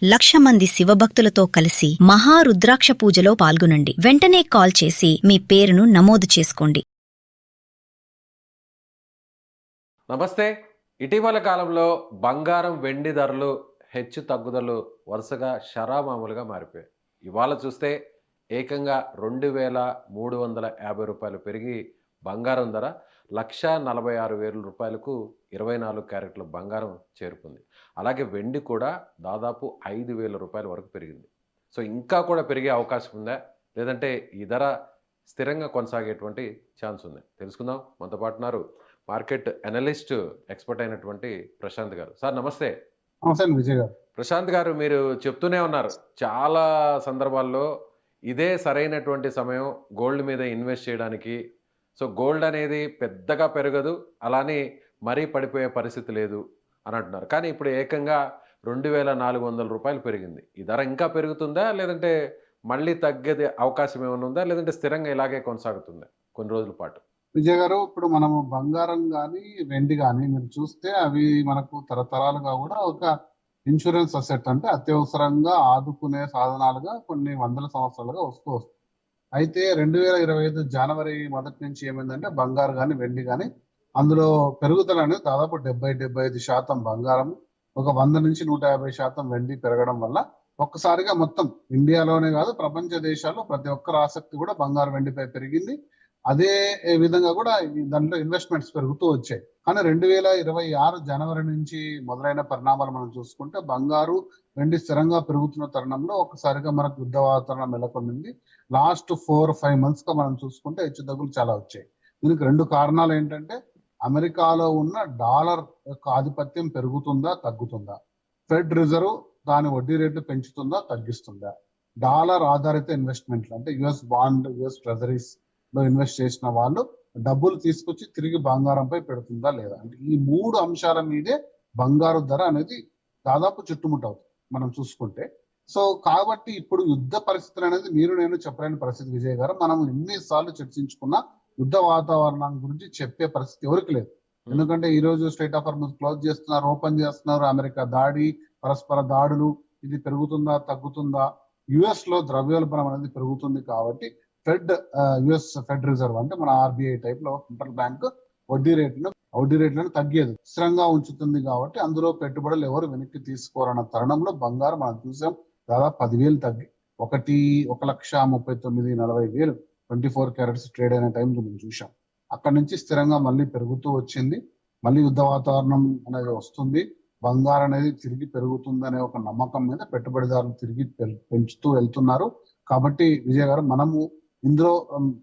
1,00,000 మంది శివభక్తులతో కలిసి మహారుద్రాక్ష పూజలో పాల్గొనండి. వెంటనే కాల్ చేసి మీ పేరును నమోదు చేసుకోండి. నమస్తే. ఇటీవల కాలంలో బంగారం, వెండి ధరలు హెచ్చు తగ్గుదలు వరుసగా షరామామూలుగా మారిపోయాయి. ఇవాళ చూస్తే ఏకంగా 2,350 రూపాయలు పెరిగి బంగారం ధర 1,46,000 రూపాయలకు 24 క్యారెట్ల బంగారం చేరుకుంది. అలాగే వెండి కూడా దాదాపు 5,000 రూపాయల వరకు పెరిగింది. సో ఇంకా కూడా పెరిగే అవకాశం ఉందా, లేదంటే ఈ ధర స్థిరంగా కొనసాగేటువంటి ఛాన్స్ ఉంది? తెలుసుకుందాం. మనతో పాటు ఉన్నారు మార్కెట్ అనలిస్ట్, ఎక్స్పర్ట్ అయినటువంటి ప్రశాంత్ గారు. సార్ నమస్తే. నమస్తే విజయ్ గారు. ప్రశాంత్ గారు, మీరు చెప్తూనే ఉన్నారు చాలా సందర్భాల్లో ఇదే సరైనటువంటి సమయం గోల్డ్ మీద ఇన్వెస్ట్ చేయడానికి. సో గోల్డ్ అనేది పెద్దగా పెరగదు, అలానే మరీ పడిపోయే పరిస్థితి లేదు అని అంటున్నారు. కానీ ఇప్పుడు ఏకంగా 2,400 రూపాయలు పెరిగింది. ఈ ధర ఇంకా పెరుగుతుందా, లేదంటే మళ్ళీ తగ్గేది అవకాశం ఏమైనా ఉందా, లేదంటే స్థిరంగా ఇలాగే కొనసాగుతుందా కొన్ని రోజుల పాటు? విజయ్ గారు, ఇప్పుడు మనము బంగారం కానీ వెండి కానీ మీరు చూస్తే అవి మనకు తరతరాలుగా కూడా ఒక ఇన్సూరెన్స్ అసెట్, అంటే అత్యవసరంగా ఆదుకునే సాధనాలుగా కొన్ని వందల సంవత్సరాలుగా వస్తుంది. అయితే 2025 జనవరి మొదటి నుంచి ఏమైందంటే బంగారు కానీ వెండి కానీ అందులో పెరుగుదల అనేది దాదాపు 70-75% బంగారం, ఒక 100 నుంచి 150% వెండి పెరగడం వల్ల ఒక్కసారిగా మొత్తం ఇండియాలోనే కాదు ప్రపంచ దేశాల్లో ప్రతి ఒక్కరి ఆసక్తి కూడా బంగారు వెండిపై పెరిగింది. అదే విధంగా కూడా దాంట్లో ఇన్వెస్ట్మెంట్స్ పెరుగుతూ వచ్చాయి. కానీ 2026 జనవరి నుంచి మొదలైన పరిణామాలు మనం చూసుకుంటే బంగారు వెండి స్థిరంగా పెరుగుతున్న తరుణంలో ఒక్కసారిగా మనకు యుద్ధ వాతావరణం నెలకొంది. లాస్ట్ 4-5 months గా మనం చూసుకుంటే హెచ్చుతగ్గులు చాలా వచ్చాయి. దీనికి 2 కారణాలు ఏంటంటే, అమెరికాలో ఉన్న డాలర్ యొక్క ఆధిపత్యం పెరుగుతుందా తగ్గుతుందా, ఫెడ్ రిజర్వ్ దాని వడ్డీ రేట్లు పెంచుతుందా తగ్గిస్తుందా, డాలర్ ఆధారిత ఇన్వెస్ట్మెంట్లు అంటే యుఎస్ బాండ్, యుఎస్ ట్రెజరీస్ లో ఇన్వెస్ట్ చేసిన వాళ్ళు డబ్బులు తీసుకొచ్చి తిరిగి బంగారంపై పెడుతుందా లేదా, అంటే ఈ 3 అంశాల మీదే బంగారు ధర అనేది దాదాపు చుట్టుముట్టవుతుంది మనం చూసుకుంటే. సో కాబట్టి ఇప్పుడు యుద్ధ పరిస్థితులు అనేది మీరు నేను చెప్పలేని పరిస్థితి విజయ్ గారు. మనం ఎన్నిసార్లు చర్చించుకున్నా యుద్ధ వాతావరణం గురించి చెప్పే పరిస్థితి ఎవరికి లేదు. ఎందుకంటే ఈ రోజు స్ట్రైట్ ఆఫ్ హార్మజ్ క్లోజ్ చేస్తున్నారు, ఓపెన్ చేస్తున్నారు, అమెరికా దాడి, పరస్పర దాడులు, ఇది పెరుగుతుందా తగ్గుతుందా, యుఎస్ లో ద్రవ్యోల్బణం అనేది పెరుగుతుంది. కాబట్టి యుఎస్ ఫెడ్ రిజర్వ్ అంటే మన ఆర్బీఐ టైప్ లో సెంట్రల్ బ్యాంక్ వడ్డీ రేట్లను తగ్గేది స్థిరంగా ఉంచుతుంది. కాబట్టి అందులో పెట్టుబడులు ఎవరు వెనక్కి తీసుకోరన్న తరుణంలో బంగారం మనం చూసాం దాదాపు 10,000 తగ్గి 1,39,40,000 24 క్యారెట్స్ ట్రేడ్ అయిన టైంలో మనం చూసాం. అక్కడి నుంచి స్థిరంగా మళ్ళీ పెరుగుతూ వచ్చింది. మళ్ళీ యుద్ధ వాతావరణం అనేది వస్తుంది, బంగారం అనేది తిరిగి పెరుగుతుందనే ఒక నమ్మకం మీద పెట్టుబడిదారులు తిరిగి పెంచుతూ వెళ్తున్నారు. కాబట్టి విజయ్ గారు, మనము ఇందులో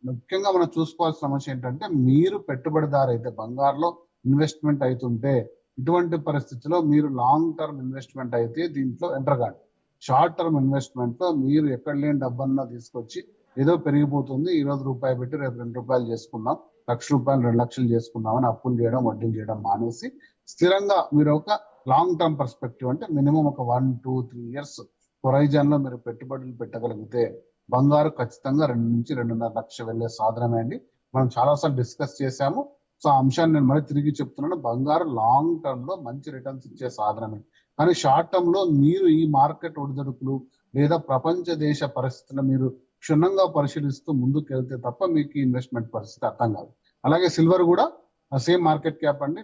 ముఖ్యంగా మనం చూసుకోవాల్సిన సమస్య ఏంటంటే, మీరు పెట్టుబడిదారు అయితే బంగారులో ఇన్వెస్ట్మెంట్ అవుతుంటే ఇటువంటి పరిస్థితిలో మీరు లాంగ్ టర్మ్ ఇన్వెస్ట్మెంట్ అయితే దీంట్లో ఎంటర్ కాండి. షార్ట్ టర్మ్ ఇన్వెస్ట్మెంట్ లో మీరు ఎక్కడ లేని డబ్బన్నా తీసుకొచ్చి ఏదో పెరిగిపోతుంది, ఈ రోజు రూపాయి పెట్టి రేపు 2 రూపాయలు చేసుకుందాం, ₹1,00,000 2 లక్షలు చేసుకుందామని అప్పులు చేయడం, వడ్డీలు చేయడం మానేసి స్థిరంగా మీరు ఒక లాంగ్ టర్మ్ పర్స్పెక్టివ్ అంటే మినిమం ఒక 1-2-3 years హొరైజన్ లో మీరు పెట్టుబడులు పెట్టగలిగితే బంగారు ఖచ్చితంగా 2 నుంచి 2.5 లక్షలు వెళ్లే సాధనమే అండి. మనం చాలాసార్లు డిస్కస్ చేశాము. సో ఆ అంశాన్ని నేను మళ్ళీ తిరిగి చెప్తున్నాను, బంగారు లాంగ్ టర్మ్ లో మంచి రిటర్న్స్ ఇచ్చే సాధనమే. కానీ షార్ట్ టర్మ్ లో మీరు ఈ మార్కెట్ ఒడిదొడుకులు లేదా ప్రపంచ దేశ పరిస్థితులు మీరు క్షుణ్ణంగా పరిశీలిస్తూ ముందుకు వెళ్తే తప్ప మీకు ఇన్వెస్ట్మెంట్ పరిస్థితి అర్థం కాదు. అలాగే సిల్వర్ కూడా సేమ్ మార్కెట్ క్యాప్ అండి,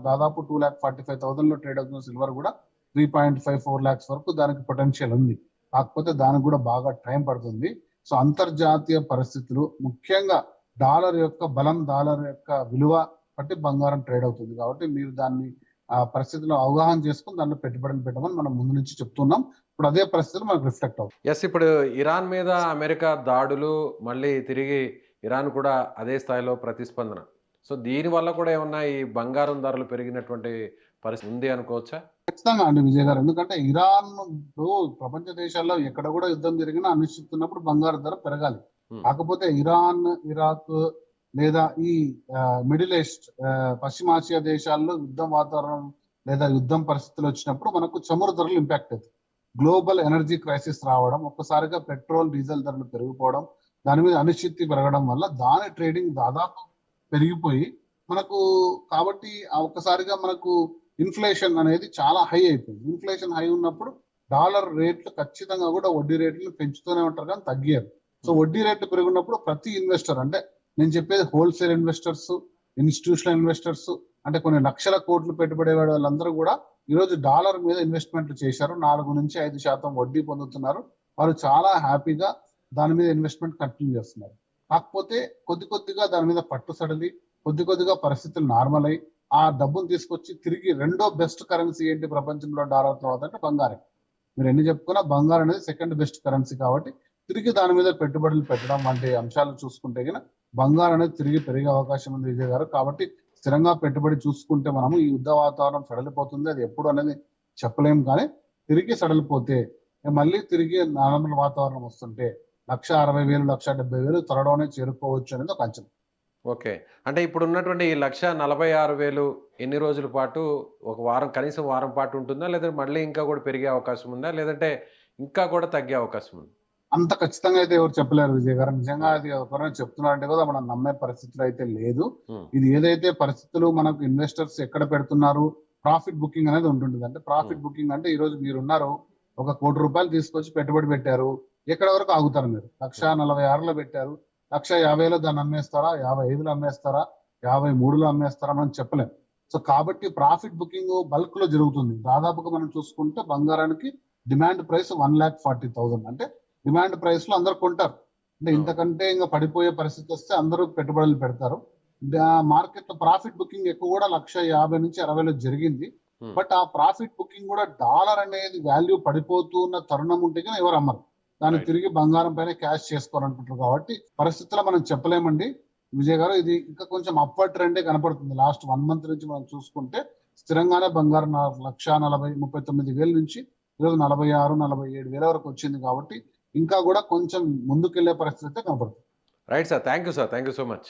దాదాపు 2,45,000 లో ట్రేడ్ అవుతున్న సిల్వర్ కూడా 3.54 lakhs వరకు దానికి పొటెన్షియల్ ఉంది. కాకపోతే దానికి కూడా బాగా టైం పడుతుంది. సో అంతర్జాతీయ పరిస్థితులు, ముఖ్యంగా డాలర్ యొక్క బలం, డాలర్ యొక్క విలువ బట్టి బంగారం ట్రేడ్ అవుతుంది. కాబట్టి మీరు దాన్ని ఆ పరిస్థితిలో అవగాహన చేసుకుని దాంట్లో పెట్టుబడులు పెట్టమని మనం ముందు నుంచి చెప్తున్నాం. ఇప్పుడు అదే పరిస్థితులు మనకు రిఫ్లెక్ట్ అవుతుంది. ఎస్, ఇప్పుడు ఇరాన్ మీద అమెరికా దాడులు, మళ్ళీ తిరిగి ఇరాన్ కూడా అదే స్థాయిలో ప్రతిస్పందన. సో దీనివల్ల కూడా ఏమన్నా ఈ బంగారం ధరలు పెరిగినటువంటి పరిస్థితి ఉంది అనుకోవచ్చా? ఖచ్చితంగా అండి విజయ్ గారు. ఎందుకంటే ఇరాన్ ప్రపంచ దేశాల్లో ఎక్కడ కూడా యుద్ధం జరిగినా అనిశ్చితున్నప్పుడు బంగారు ధర పెరగాలి. కాకపోతే ఇరాన్, ఇరాక్ లేదా ఈ మిడిల్ ఈస్ట్, పశ్చిమాసియా దేశాల్లో యుద్ధం వాతావరణం లేదా యుద్ధం పరిస్థితులు వచ్చినప్పుడు మనకు చమురు ధరలు ఇంపాక్ట్ అవుతాయి. గ్లోబల్ ఎనర్జీ క్రైసిస్ రావడం, ఒక్కసారిగా పెట్రోల్ డీజిల్ ధరలు పెరిగిపోవడం, దాని మీద అనిశ్చితి పెరగడం వల్ల దాని ట్రేడింగ్ దాదాపు పెరిగిపోయి మనకు, కాబట్టి ఒక్కసారిగా మనకు ఇన్ఫ్లేషన్ అనేది చాలా హై అయిపోయింది. ఇన్ఫ్లేషన్ హై ఉన్నప్పుడు డాలర్ రేట్లు ఖచ్చితంగా కూడా వడ్డీ రేట్లు పెంచుతూనే ఉంటారు కానీ తగ్గారు. సో వడ్డీ రేట్లు పెరిగినప్పుడు ప్రతి ఇన్వెస్టర్, అంటే నేను చెప్పేది హోల్సేల్ ఇన్వెస్టర్స్, ఇన్స్టిట్యూషనల్ ఇన్వెస్టర్స్, అంటే కొన్ని లక్షల కోట్లు పెట్టుబడి వాళ్ళందరూ కూడా ఈరోజు డాలర్ మీద ఇన్వెస్ట్మెంట్లు చేశారు. 4-5% వడ్డీ పొందుతున్నారు. వారు చాలా హ్యాపీగా దాని మీద ఇన్వెస్ట్మెంట్ కంటిన్యూ చేస్తున్నారు. కాకపోతే కొద్దిగా దాని మీద పట్టు సడలి కొద్దిగా పరిస్థితులు నార్మల్ అయ్యి ఆ డబ్బును తీసుకొచ్చి తిరిగి రెండో బెస్ట్ కరెన్సీ ఏంటి ప్రపంచంలో డాలర్ తర్వాత అంటే బంగారం. మీరు ఎన్ని చెప్పుకున్నా బంగారం అనేది సెకండ్ బెస్ట్ కరెన్సీ కాబట్టి తిరిగి దాని మీద పెట్టుబడులు పెట్టడం వంటి అంశాలను చూసుకుంటే కనుక బంగారం అనేది తిరిగి పెరిగే అవకాశం ఉంది విజయ్ గారు. కాబట్టి స్థిరంగా పెట్టుబడి చూసుకుంటే మనము ఈ యుద్ధ వాతావరణం సడలిపోతుంది, అది ఎప్పుడు అనేది చెప్పలేము. కానీ తిరిగి సడలిపోతే మళ్ళీ తిరిగి నార్మల్ వాతావరణం వస్తుంటే 1,60,000 1,70,000 త్వరలోనే చేరుకోవచ్చు అనేది ఒక అంచనా. ఓకే. అంటే ఇప్పుడు ఉన్నటువంటి ఈ 1,46,000 ఎన్ని రోజుల పాటు, ఒక వారం, కనీసం వారం పాటు ఉంటుందా? లేదంటే మళ్ళీ ఇంకా కూడా పెరిగే అవకాశం ఉందా? లేదంటే ఇంకా కూడా తగ్గే అవకాశం ఉందా? అంత ఖచ్చితంగా అయితే ఎవరు చెప్పలేరు విజయ్ గారు. నిజంగా అది ఎవరైనా చెప్తున్నారంటే కూడా మనం నమ్మే పరిస్థితులు అయితే లేదు. ఇది ఏదైతే పరిస్థితులు మనకు ఇన్వెస్టర్స్ ఎక్కడ పెడుతున్నారు, ప్రాఫిట్ బుకింగ్ అనేది ఉంటుంటుంది. అంటే ప్రాఫిట్ బుకింగ్ అంటే ఈ రోజు మీరున్నారు, ఒక ₹1,00,00,000 తీసుకొచ్చి పెట్టుబడి పెట్టారు, ఎక్కడ వరకు ఆగుతారు మీరు? 1,46,000లో పెట్టారు, 1,50,000లో దాన్ని అమ్మేస్తారా, 55లో అమ్మేస్తారా, 53లో అమ్మేస్తారా, మనం చెప్పలేం. సో కాబట్టి ప్రాఫిట్ బుకింగ్ బల్క్ లో జరుగుతుంది. దాదాపుగా మనం చూసుకుంటే బంగారానికి డిమాండ్ ప్రైస్ 1,40,000. అంటే డిమాండ్ ప్రైస్ లో అందరు కొంటారు. అంటే ఇంతకంటే ఇంకా పడిపోయే పరిస్థితి వస్తే అందరూ పెట్టుబడులు పెడతారు. మార్కెట్ లో ప్రాఫిట్ బుకింగ్ ఎక్కువ కూడా 1,50,000-60,000 జరిగింది. బట్ ఆ ప్రాఫిట్ బుకింగ్ కూడా డాలర్ అనేది వాల్యూ పడిపోతున్న తరుణం ఉంటే కానీ ఎవరు అమ్మరు. దాన్ని తిరిగి బంగారం పైన క్యాష్ చేసుకోవాలనుకుంటారు. కాబట్టి పరిస్థితుల్లో మనం చెప్పలేమండి విజయ్ గారు. ఇది ఇంకా కొంచెం అప్వర్డ్ ట్రెండే కనపడుతుంది. లాస్ట్ 1 మంత్ నుంచి మనం చూసుకుంటే స్థిరంగానే బంగారం 1,40,39,000 నుంచి ఈరోజు 46,000-47,000 వరకు వచ్చింది. కాబట్టి ఇంకా కూడా కొంచెం ముందుకెళ్లే పరిస్థితి అయితే కనపడుతుంది. Right sir. Thank you sir. Thank you so much.